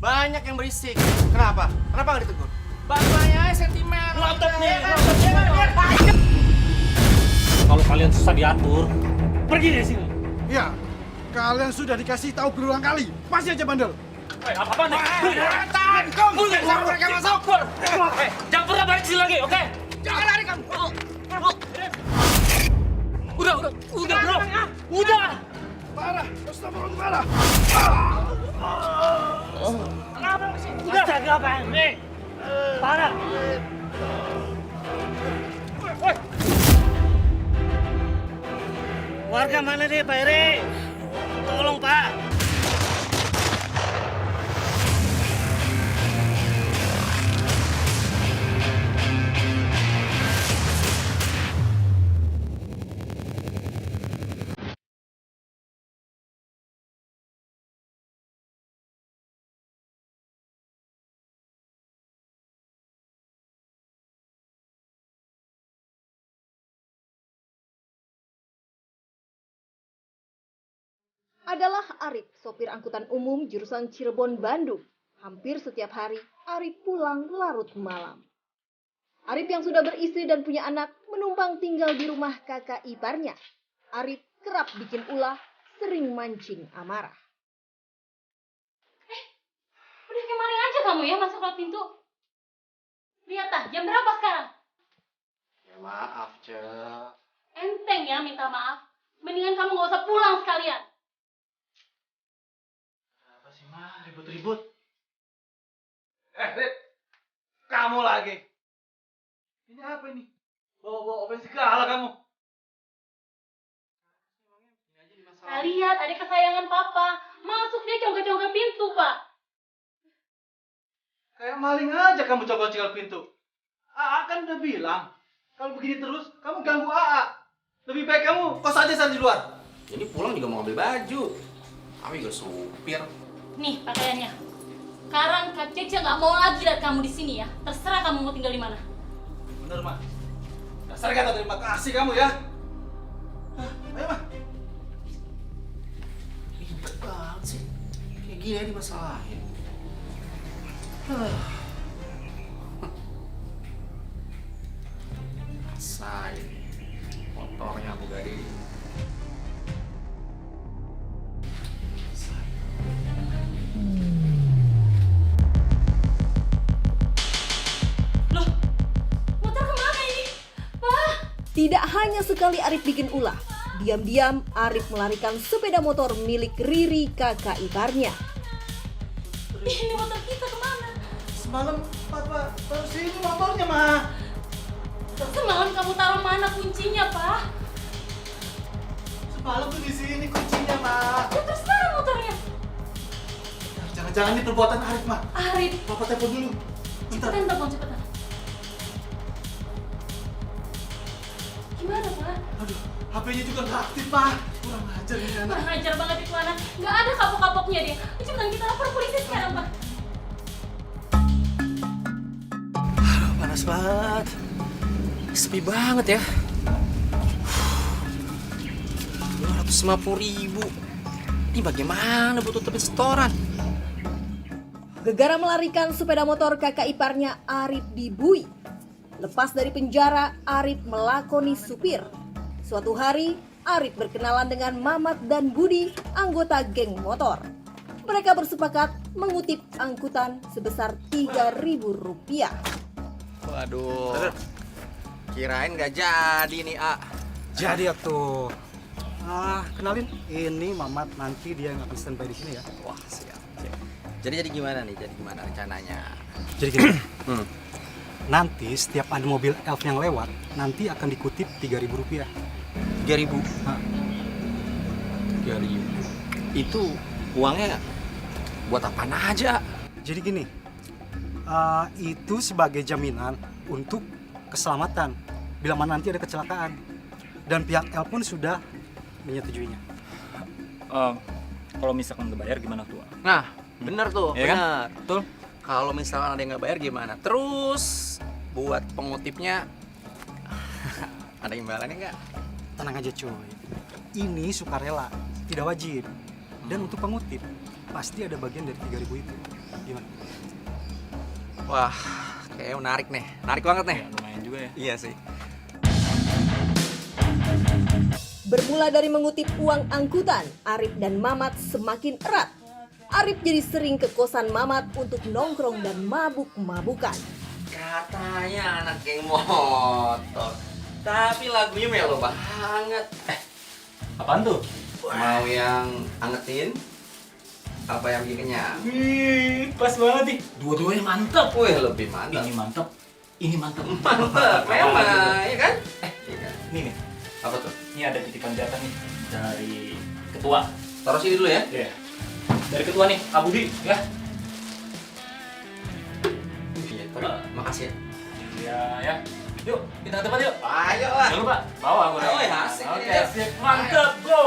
banyak yang berisik. Kenapa? Kenapa nggak ditegur? Bapaknya sentimen. Ngotot nih. Kalau kalian susah diatur, pergi dari sini. Ya, kalian sudah dikasih tahu berulang kali. Masih aja bandel. Apa nih? Mulai sama mereka masuk. Jangan pernah balik sini lagi, oke? Jangan lari kamu. Udah, bro. Udah. Parah, astagfirullah. Udah. Apa? Nih. Parah. Warga mana nih, Pak Eri? Tolong, Pak. Adalah Arif, sopir angkutan umum jurusan Cirebon, Bandung. Hampir setiap hari, Arif pulang larut malam. Arif yang sudah beristri dan punya anak, menumpang tinggal di rumah kakak iparnya. Arif kerap bikin ulah, sering mancing amarah. Udah kayak maling aja kamu ya masuk lewat pintu. Lihat ah, jam berapa sekarang? Ya maaf, Cek. Enteng ya minta maaf. Mendingan kamu gak usah pulang sekalian. Apa sih, Ma? Ribut-ribut. Rip. Kamu lagi. Ini apa ini? Bawa-bawa ofensi segala kamu. Nah, lihat, adik kesayangan papa. Masuk dia congkel-congkel pintu, Pak. Kayak maling aja kamu cokol-cokol pintu. AA kan udah bilang, kalau begini terus, kamu ganggu AA. Lebih baik kamu kos aja sana di luar. Jadi pulang juga mau ambil baju. Kami juga supir. Nih pakaiannya. Sekarang Kak Cece nggak mau lagi lihat kamu di sini ya. Terserah kamu mau tinggal di mana. Bener, Ma. Dasar kata terima kasih kamu ya. Hah, ayo, Ma. Ribet banget sih. Kayak gini aja dimasalahin. Rasain motornya Bu Gading. Loh, motor kemana ini? Pak! Tidak hanya sekali Arif bikin ulah, diam-diam Arif melarikan sepeda motor milik Riri kakak iparnya. Ini motor kita kemana? Semalam Papa taruh sini motornya, Ma. Semalam kamu taruh mana kuncinya, Pak? Semalam tuh di sini kuncinya, Ma. Ya terserah motornya. Jangan-jangan ini perbuatan Arif, Ma. Arif, Papa telepon dulu. Bentar. cepetan telepon, cepetan. Gimana, Pak? Aduh, HP-nya juga nggak aktif, Pak. Kurang ajar ini anak. Kurang ajar banget itu anak. Nggak ada kapok-kapoknya dia. Cepetan kita lapor polisi sekarang, Pak. Panas banget. Sepi banget ya. 250.000. Ini bagaimana buat tutupin setoran? Gegara melarikan sepeda motor kakak iparnya Arif di Bui. Lepas dari penjara, Arif melakoni supir. Suatu hari, Arif berkenalan dengan Mamat dan Budi, anggota geng motor. Mereka bersepakat mengutip angkutan sebesar Rp3.000. Waduh. Kirain gak jadi nih, A. Jadi atuh. Kenalin, ini Mamat, nanti dia yang akan standby di sini ya. Wah, siap. Jadi gimana nih? Jadi gimana rencananya? Jadi gini, nanti setiap ada mobil elf yang lewat, nanti akan dikutip Rp3.000. 3.000. Hah? 3.000. Itu uangnya buat apaan aja? Jadi gini, itu sebagai jaminan untuk keselamatan bila mana nanti ada kecelakaan. Dan pihak L pun sudah menyetujuinya. Kalau misalkan nggak bayar gimana tuh? Nah, bener tuh, Iya kan? bener. Betul. Kalau misalkan ada yang nggak bayar gimana? Terus buat pengutipnya ada imbalannya nggak? Tenang aja coy, ini sukarela, tidak wajib. Dan untuk pengutip, pasti ada bagian dari 3.000 itu. Gimana? Wah, kayak menarik nih. Menarik banget nih. Ya, lumayan juga ya. Iya sih. Bermula dari mengutip uang angkutan, Arif dan Mamat semakin erat. Arif jadi sering ke kosan Mamat untuk nongkrong dan mabuk-mabukan. Katanya anak geng motor. Tapi lagunya melo banget. Apaan tuh? Mau yang angetin? Apa yang bikin kenyang? Wih, pas banget nih. Dua-duanya mantep. Wih, lebih mantap. Ini mantep. Ini mantep. Mantap, memang, ya kan? Iya kan? Nih nih. Apa tuh? Ini ada titipan jatah nih dari ketua. Taruh sini dulu ya. Iya. Dari ketua nih, Kak Budi ya. Iya, makasih ya. Iya ya. Yuk, kita ke depan yuk. Ayo lah. Jangan lupa bawa aku. Oh, ya, asik ini Oke, dia. sip. Mantep, go.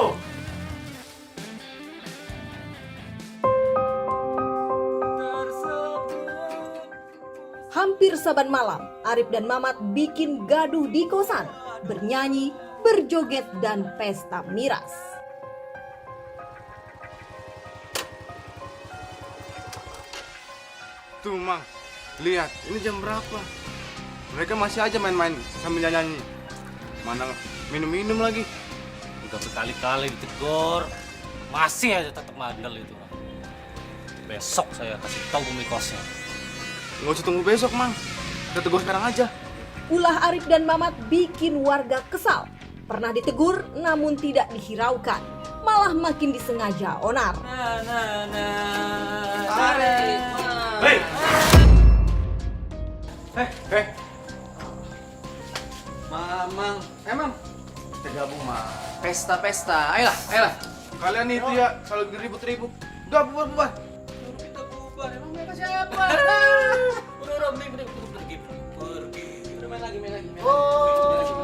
Hampir saban malam, Arif dan Mamat bikin gaduh di kosan, bernyanyi, berjoget, dan pesta miras. Tuh Mang, lihat ini jam berapa? Mereka masih aja main-main sambil nyanyi. Mana minum-minum lagi. Udah berkali-kali ditegur, masih aja tetap mandel itu. Besok saya kasih tahu pemilik kosnya. Nggak usah tunggu besok Mang, kita tegur sekarang aja. Ulah Arif dan Mamat bikin warga kesal. Pernah ditegur namun tidak dihiraukan, malah makin disengaja onar. Hei, Mamang, emang kita gabung mah. Pesta-pesta, ayolah, ayolah. Kalian itu ya, kalau bikin ribut-ribut. Udah bubar. Kita bubar, emang mereka siapa? udah, pergi. Udah main lagi.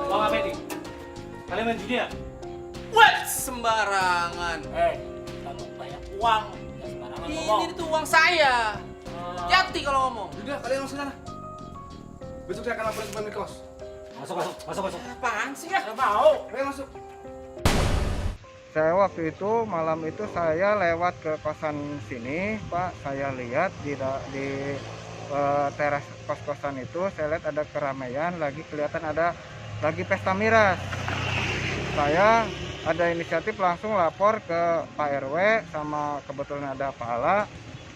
Bang apa ini? Kalian main judi ya? What? Sembarangan. Dapat banyak uang, jangan sembarangan ngomong. Ini tuh uang saya. Jati kalau ngomong. Udah, kalian masuk sana. Besok saya akan laporin ke pemilik kos. Masuk. Apaan sih ya? Nggak mau. Kalian masuk. Saya waktu itu malam itu saya lewat ke kosan sini, Pak. Saya lihat di teras kos-kosan itu, saya lihat ada keramaian, kelihatan ada lagi pesta miras. Saya ada inisiatif langsung lapor ke Pak RW sama kebetulan ada Pak Ala.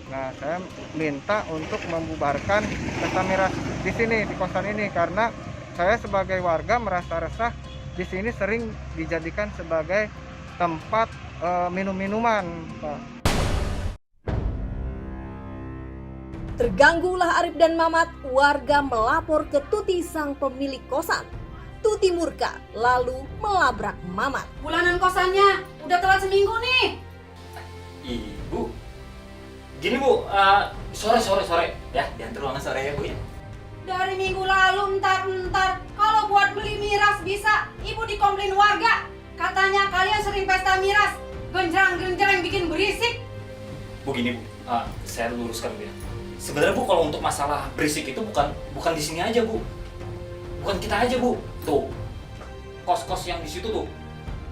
Nah, saya minta untuk membubarkan pesta miras di sini, di kosan ini, karena saya sebagai warga merasa resah di sini sering dijadikan sebagai tempat minum-minuman, Pak. Terganggulah Arif dan Mamat, warga melapor ke Tuti sang pemilik kosan. Tuti murka, lalu melabrak Mamat. Bulanan kosannya udah telat seminggu nih. Ibu, gini Bu, sore ya, diantar ruangan sore ya Bu ya. Dari minggu lalu entar kalau buat beli miras bisa ibu dikomplain warga. Katanya kalian sering pesta miras, genjreng bikin berisik. Bu gini Bu, saya luruskan Bu ya. Sebenarnya Bu kalau untuk masalah berisik itu bukan di sini aja Bu, bukan kita aja Bu. Tuh, kos-kos yang di situ tuh,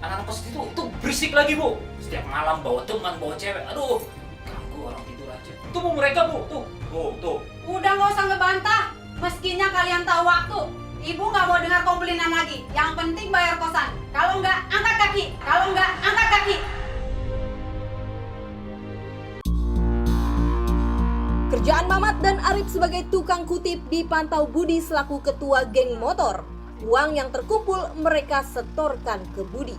anak-anak kos itu berisik lagi Bu. Setiap malam bawa teman, bawa cewek, aduh, ganggu orang tidur aja. Itu Bu mereka Bu, tuh. Udah nggak usah ngebantah, meskinya kalian tahu waktu. Ibu nggak mau dengar komplainan lagi. Yang penting bayar kosan. Kalau nggak angkat kaki. Kerjaan Mamat dan Arif sebagai tukang kutip dipantau Budi selaku ketua geng motor. Uang yang terkumpul mereka setorkan ke Budi.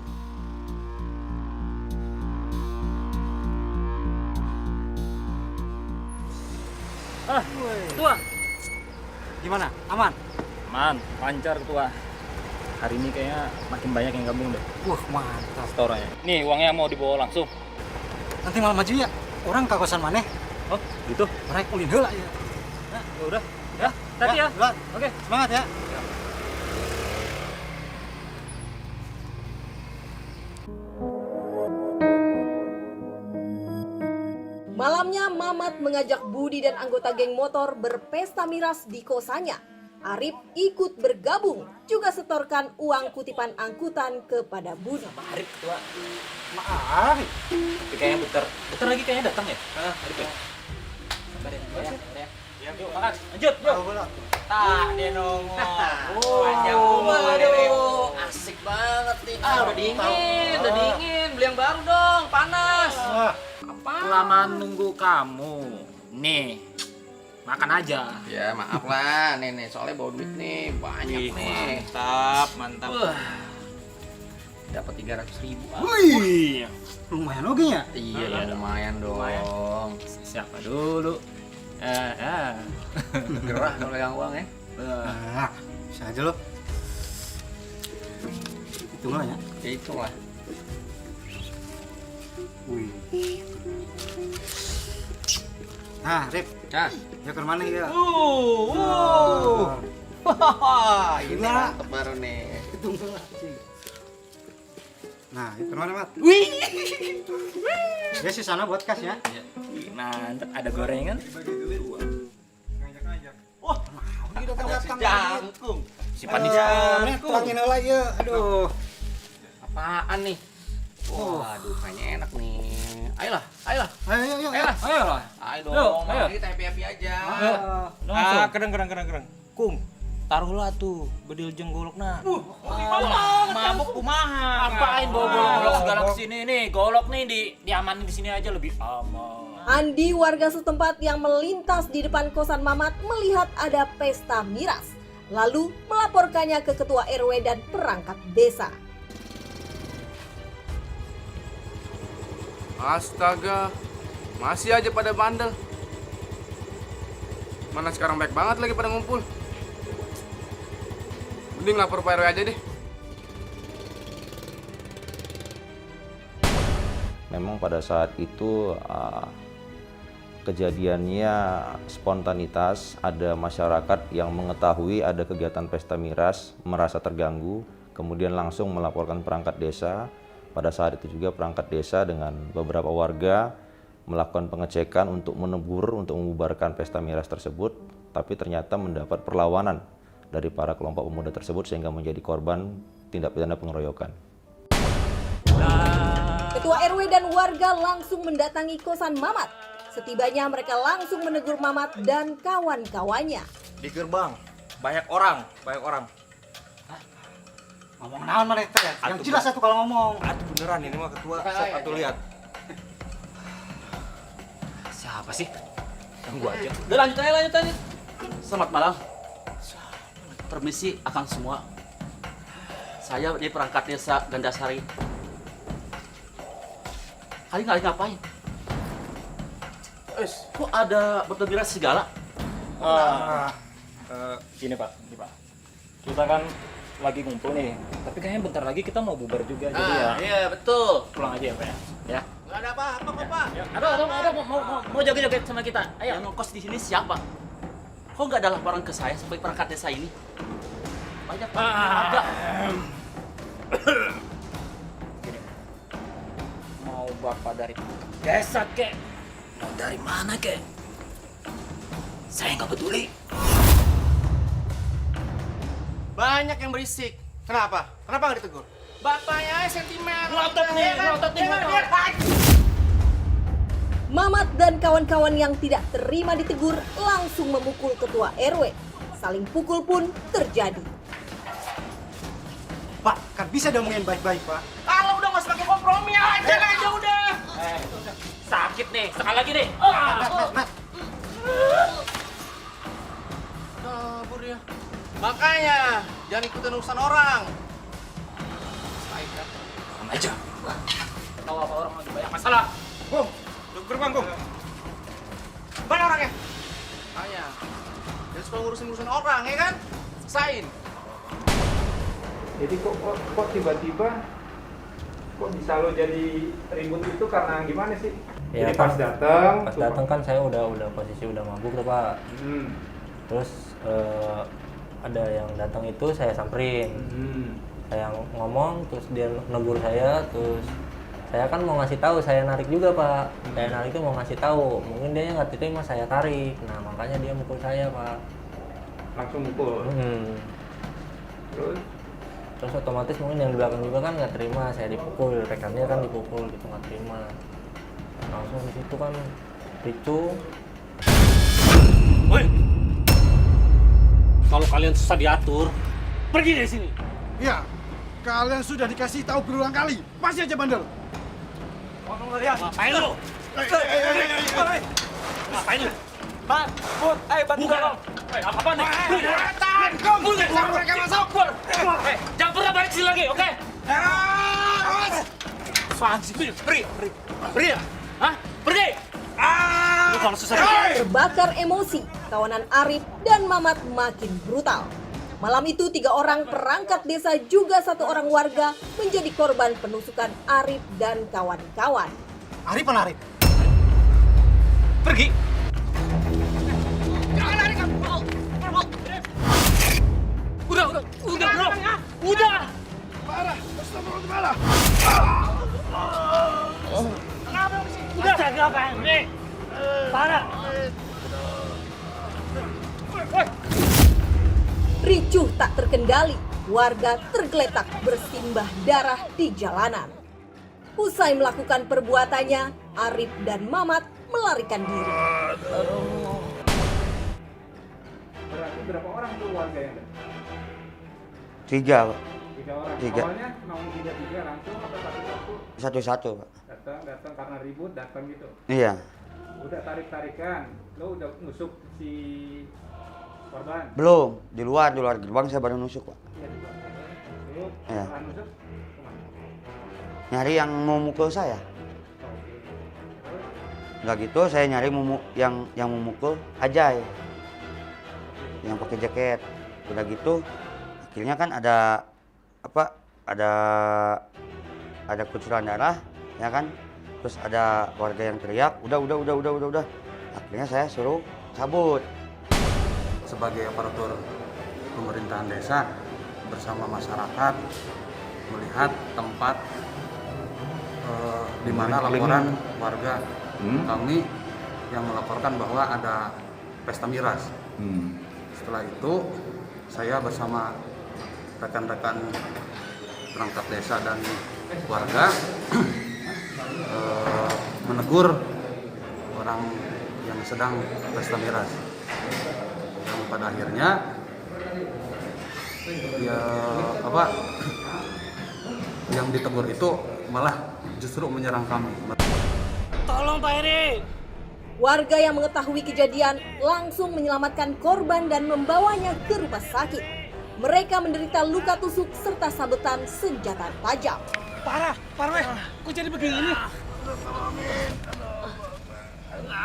Ketua. Gimana? Aman? Man, lancar Ketua. Hari ini kayaknya makin banyak yang gabung deh Wah, mantap. setorannya. Nih uangnya mau dibawa langsung. Nanti malam aja ya. Orang ke kosan mana? Oh, gitu. Mereka ulin heula ya. Ya udah. Ya, tadi ya. Duluan. Oke. Semangat ya. Malamnya Mamat mengajak Budi dan anggota geng motor berpesta miras di kosannya. Arif ikut bergabung, juga setorkan uang kutipan angkutan kepada Budi. Arif ketua. Maaf. Tapi kayaknya bentar lagi kayaknya datang ya. Arif ya. Sabar ya. Yuk makan. Lanjut, yuk. Tak, dia nongol. Panjang umur, Arif. Asik banget nih. Udah dingin. Beli yang baru dong, panas. Apa? Lama nunggu kamu. Nih, makan aja. Ya maaf lah, nih soalnya bawa duit nih, banyak nih. Mantap. Dapat 300.000. Wih, lumayan oke ya. Iya ya lumayan dong. Siapa dulu? Gerah kalau pegang uang ya. Nah, bisa aja lo. Hitung lah ya. Ya itu lah. Wih. Nah, Rip, Nah, ya ke mana ya? ini Gila. mantep baru nih. Hitung lah. Nah, itu mana, Mat? Wih. Ya sih sana buat kas ya. Mantap, ada gorengan. Jangkung. Si Panis. Tuangin lah ya. Aduh. Apaan nih? Waduh, kayaknya enak nih. Ayolah. Ayo. Ayo Ayo. dong, ayo. kita happy-happy aja. Kereng. Kum, taruhlah tuh bedil jenggolok nah. Mabuk kumaha. Ngapain bawa golok segala kesini nih? Golok nih diamanin di sini aja lebih aman. Andi, warga setempat yang melintas di depan kosan Mamat, melihat ada pesta miras. Lalu melaporkannya ke ketua RW dan perangkat desa. Astaga, masih aja pada bandel. Mana sekarang baik banget lagi pada ngumpul. Mending lapor Pak RW aja deh. Memang pada saat itu kejadiannya spontanitas, ada masyarakat yang mengetahui ada kegiatan pesta miras, merasa terganggu, kemudian langsung melaporkan perangkat desa. Pada saat itu juga perangkat desa dengan beberapa warga melakukan pengecekan untuk menegur, untuk membubarkan pesta miras tersebut, tapi ternyata mendapat perlawanan dari para kelompok pemuda tersebut sehingga menjadi korban tindak pidana pengeroyokan. Ketua RW dan warga langsung mendatangi kosan Mamat. Setibanya mereka langsung menegur Mamat dan kawan-kawannya. Di gerbang banyak orang. Ngomong naon mereka ya? Yang jelas satu kalau ngomong. Atuh beneran ini mah ketua. Sok atuh lihat. Siapa sih? Ganggu aja. Udah lanjut aja. Selamat malam. Permisi akang semua. Saya di perangkat desa Gandasari. Kalian ngapain? Kok ada botol miras segala? Gini Pak. Kita kan lagi ngumpul nih, tapi kayaknya bentar lagi kita mau bubar juga, jadi ya. Iya betul. Pulang aja ya Pak ya. Gak ada apa-apa kok Pak. Ada mau joget-joget sama kita. Yang ngekos di sini siapa? Kok nggak ada laporan ke saya sebagai perangkat desa ini? Banyak Pak. Ada. Gini. Mau bapak dari desa kek? Mau dari mana kek? Saya nggak peduli. Banyak yang berisik. Kenapa? Kenapa nggak ditegur? Bapaknya sentimen. Ngotot nih. Mamat dan kawan-kawan yang tidak terima ditegur langsung memukul ketua RW. Saling pukul pun terjadi. Pak, kan bisa diomongin baik-baik, Pak. Kalau udah masih pakai kompromi aja udah. Sakit nih, sekali lagi nih. Kabur ya. Makanya jangan ikutin urusan orang. Sama aja. Tahu apa orang lagi banyak masalah. Gum, duduk gerbang, Gum. Mana orangnya? Makanya jangan suka ngurusin orang ya kan? Selesaiin. Jadi kok tiba-tiba kok bisa lo jadi ribut itu karena gimana sih? Ya, jadi pas datang kan saya udah posisi udah mabuk tuh Pak. Terus ada yang datang itu saya samperin. Saya ngomong terus dia negur saya, terus saya kan mau ngasih tahu, saya narik juga Pak. Saya narik itu mau ngasih tahu, mungkin dia nggak terima, saya tarik. Nah makanya dia mukul saya Pak. Langsung mukul. Terus otomatis mungkin yang di belakang juga kan nggak terima saya dipukul, rekannya kan dipukul gitu nggak terima. Langsung di situ kan ricu. Woi, kalau kalian susah diatur, pergi dari sini. Ya, kalian sudah dikasih tahu berulang kali, masih aja bandel. Ngapain lu? Ngapain lu? Pak, Bud, ayo bantu dorong. Apa nih? Tahan, kamu jangan mereka masuk. Jangan pernah balik sini lagi, oke? Apaan sih? Pergi ya? Hah? Pergi! Lu kalau susah. Terbakar emosi, kawanan Arif dan Mamat makin brutal. Malam itu 3 orang perangkat desa juga 1 orang warga menjadi korban penusukan Arif dan kawan-kawan. Arif mana Arif? Pergi! Udah bro! Udah! Parah, astagfirullah. Udah! Ngapain? Parah! Ricuh tak terkendali, warga tergeletak bersimbah darah di jalanan. Usai melakukan perbuatannya, Arif dan Mamat melarikan diri. Berarti berapa orang tuh warga yang ada? 3, Pak. 3 orang. 3. Awalnya mau 3 langsung atau satu-satu? Satu-satu, Pak. Datang karena ribut, datang gitu. Iya. Udah tarik-tarikan, lo udah nusuk si korban? Belum, di luar gerbang saya baru nusuk, Pak. Iya, di luar. Nusuk, Iya. setelah nusuk, kemana? Nyari yang mau mukul saya. Udah gitu saya nyari yang mau mukul Ajay. Yang pakai jaket. Udah gitu akhirnya kan ada kucuran darah, ya kan? Terus ada warga yang teriak, udah. Akhirnya saya suruh cabut. Sebagai aparatur pemerintahan desa bersama masyarakat melihat tempat di mana laporan warga kami yang melaporkan bahwa ada pesta miras. Setelah itu saya bersama rekan-rekan perangkat desa dan warga menegur orang yang sedang pesta miras. Yang pada akhirnya yang ditegur itu malah justru menyerang kami. Tolong Pak Eri! Warga yang mengetahui kejadian langsung menyelamatkan korban dan membawanya ke rumah sakit. Mereka menderita luka tusuk serta sabetan senjata tajam. Parah, weh. Kok jadi begini?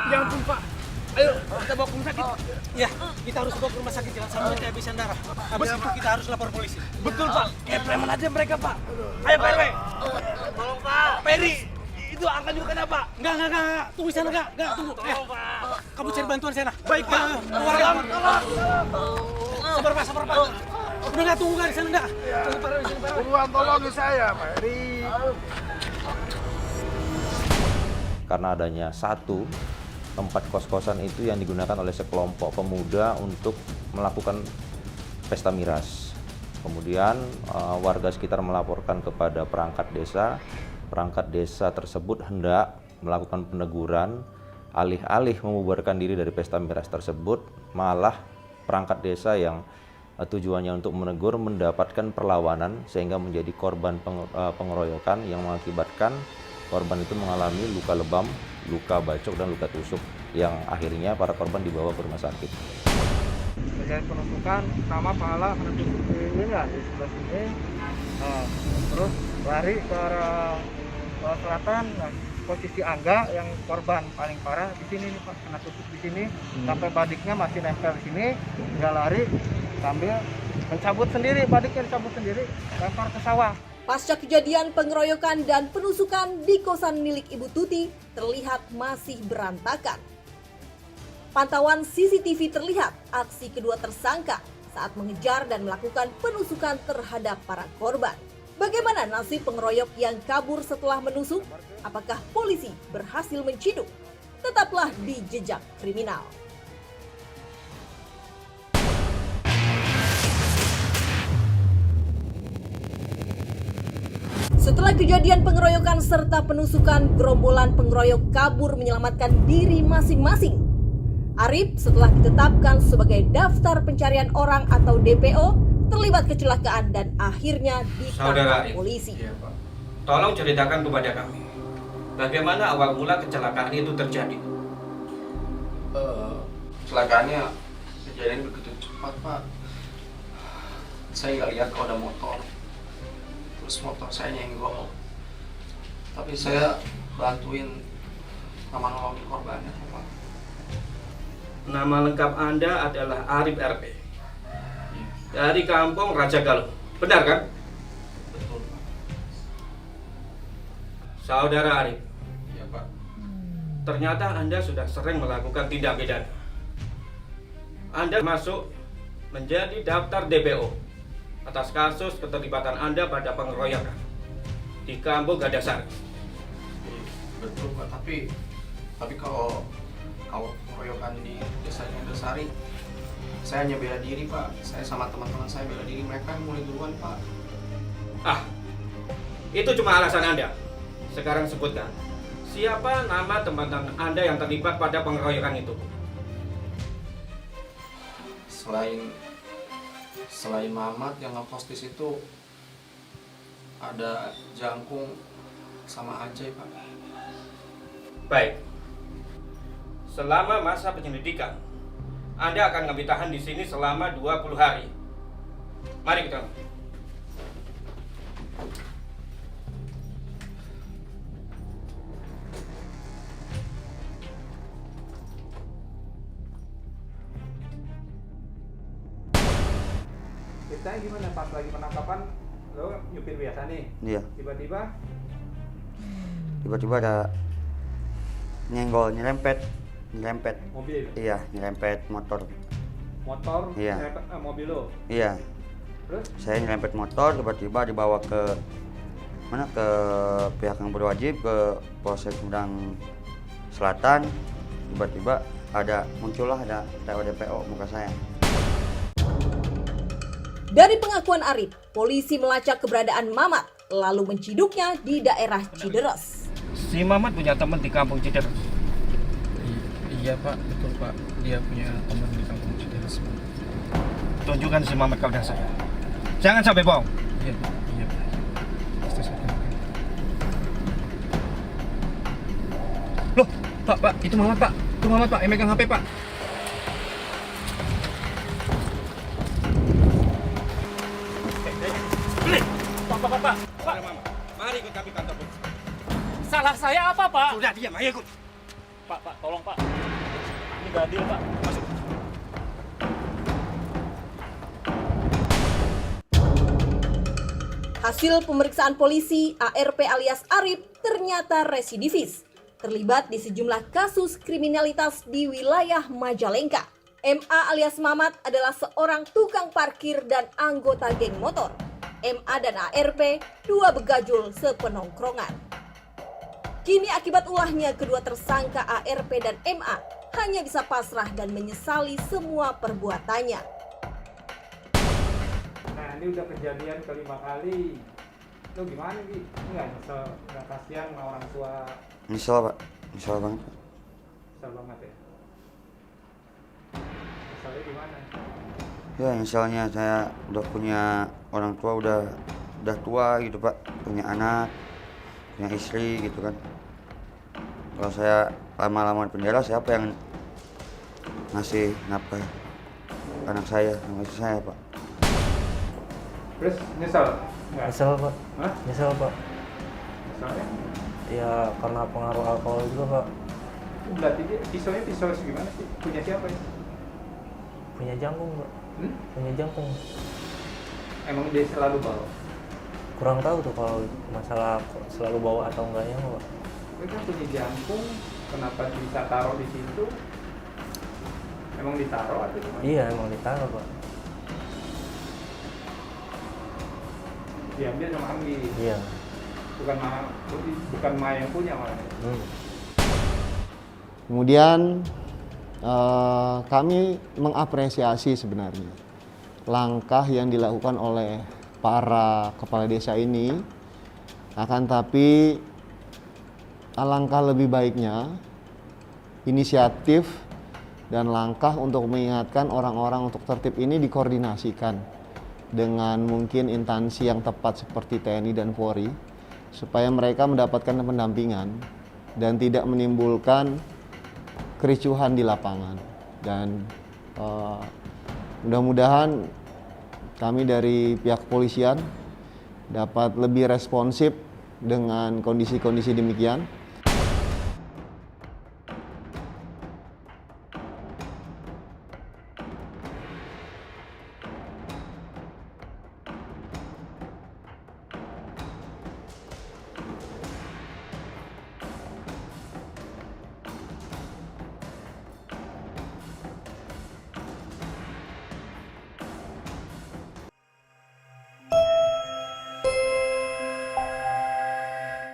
Ya ampun Pak. Ayo, kita bawa ke rumah sakit. Ya, kita harus bawa ke rumah sakit. Jangan sampai kehabisan darah. Habis itu kita harus lapor polisi. Betul Pak. Kayak preman aja mereka Pak. Ayo Pak RW. Tolong Pak. Peri, itu angkat juga kenapa? Enggak. Tunggu di sana enggak. Tunggu. Tolong Pak. Kamu cari bantuan sana. Baik Pak. Keluarga. Sabar Pak. Udah enggak tunggu di sana enggak? Tunggu Pak RW di sini Pak RW. Buruan tolongin saya, Pak Eri. Karena adanya satu tempat kos-kosan itu yang digunakan oleh sekelompok pemuda untuk melakukan pesta miras. Kemudian warga sekitar melaporkan kepada perangkat desa. Perangkat desa tersebut hendak melakukan peneguran, alih-alih membubarkan diri dari pesta miras tersebut, malah perangkat desa yang tujuannya untuk menegur mendapatkan perlawanan sehingga menjadi korban pengeroyokan yang mengakibatkan korban itu mengalami luka lebam, luka bacok dan luka tusuk yang akhirnya para korban dibawa ke rumah sakit. Terjadi penusukan sama pahala kena tusuk ini lah di sebelah sini. Terus lari ke arah selatan. Nah, posisi Angga yang korban paling parah di sini nih Pak, kena tusuk di sini sampai badiknya masih nempel di sini. Dia lari sambil mencabut sendiri, badiknya dicabut sendiri, lempar ke sawah. Pasca kejadian pengeroyokan dan penusukan di kosan milik Ibu Tuti terlihat masih berantakan. Pantauan CCTV terlihat aksi kedua tersangka saat mengejar dan melakukan penusukan terhadap para korban. Bagaimana nasib pengeroyok yang kabur setelah menusuk? Apakah polisi berhasil menciduk? Tetaplah di Jejak Kriminal. Setelah kejadian pengeroyokan serta penusukan, gerombolan pengeroyok kabur menyelamatkan diri masing-masing. Arif setelah ditetapkan sebagai daftar pencarian orang atau DPO terlibat kecelakaan dan akhirnya Saudara ditangkap Arif. polisi. Iya, Pak. Tolong ceritakan kepada kami, bagaimana awal mula kecelakaan itu terjadi? Kecelakaannya kejadian begitu cepat, Pak. Saya nggak lihat kalau ada motor. Terus motor saya nyenggol. Tapi saya bantuin sama nolongin korbannya, Pak. Nama lengkap Anda adalah Arif RP. Dari kampung Raja Galuh. Benar kan? Betul, Pak. Saudara Arif, Iya, Pak. ternyata Anda sudah sering melakukan tindak pidana. Anda masuk menjadi daftar DPO atas kasus keterlibatan Anda pada pengeroyokan di kampung Gadasari. Betul, Pak. Tapi kalau pengeroyokan di desa Gadasari, saya hanya bela diri, Pak. Saya sama teman-teman saya bela diri, mereka yang mulai duluan, Pak. Ah, itu cuma alasan Anda. Sekarang sebutkan, siapa nama teman-teman Anda yang terlibat pada pengeroyokan itu? Selain Mamat yang ngepost di situ, ada Jangkung sama Ajay, Pak. Baik. Selama masa penyelidikan, Anda akan ditahan di sini selama 20 hari. Mari kita. Ceritanya gimana pas lagi penangkapan lo nyupir biasa nih? Iya. Tiba-tiba Tiba-tiba ada nyerempet mobil. Iya, nyerempet motor. Motor Iya. mobil lo. Iya. Terus Saya nyerempet motor, tiba-tiba dibawa ke mana, ke pihak yang berwajib, ke Polsek Sumedang Selatan. Tiba-tiba muncullah ada DPO muka saya. Dari pengakuan Arif, polisi melacak keberadaan Mamat lalu menciduknya di daerah Cideres. Si Mamat punya teman di kampung Cideres. Iya, Pak, betul, Pak. Dia punya teman di kampung Cideres, Pak. Tunjukkan si Mamat kepada saya. Jangan sampai bohong. Iya, Pak. Iya, Pak. Pasti saya tunjukkan. Loh, Pak, itu Mamat, Pak. Itu Mamat, Pak, yang megang HP, Pak. Pak. Mari ikut kami kantor polisi. Salah saya apa, Pak? Sudah diam, ayo ikut. Pak, tolong, Pak. Ini nggak adil, Pak. Masuk. Hasil pemeriksaan polisi, ARP alias Arif ternyata residivis, terlibat di sejumlah kasus kriminalitas di wilayah Majalengka. MA alias Mamat adalah seorang tukang parkir dan anggota geng motor. MA dan ARP, dua begajul sepenongkrongan. Kini akibat ulahnya kedua tersangka ARP dan MA hanya bisa pasrah dan menyesali semua perbuatannya. Nah, ini udah kejadian kelima kali. Lo gimana, Bi? Enggak nyesel, enggak kasihan sama orang tua. Nyesel, Pak. Nyesel banget, Pak. Nyesel banget ya. Nyeselnya gimana? Ya, misalnya saya udah punya orang tua, udah tua gitu, Pak. Punya anak, punya istri gitu kan. Kalau saya lama-lama di penjara, siapa yang ngasih nafkah anak saya, sama istri saya, Pak? Terus nyesel? Enggak. Nyesel, Pak. Hah? Nyesel, Pak. Nyeselnya? Ya karena pengaruh alkohol juga, Pak. Berarti dia pisaunya pisau gimana sih? Punya siapa ya? Punya jangkung, Pak. Punya jangkung. Emang dia selalu bawa? Kurang tahu tuh kalau masalah selalu bawa atau enggaknya, Pak. Dia kan punya jangkung, kenapa bisa taruh di situ? Emang ditaruh atau gimana? Iya, emang ditaruh, Pak. Diambil sama ambil. Iya. Bukan Ma yang punya malah. Kemudian kami mengapresiasi sebenarnya langkah yang dilakukan oleh para kepala desa ini Akan tapi alangkah lebih baiknya inisiatif dan langkah untuk mengingatkan orang-orang untuk tertib ini dikoordinasikan dengan mungkin instansi yang tepat seperti TNI dan Polri, supaya mereka mendapatkan pendampingan dan tidak menimbulkan kericuhan di lapangan. Dan mudah-mudahan kami dari pihak kepolisian dapat lebih responsif dengan kondisi-kondisi demikian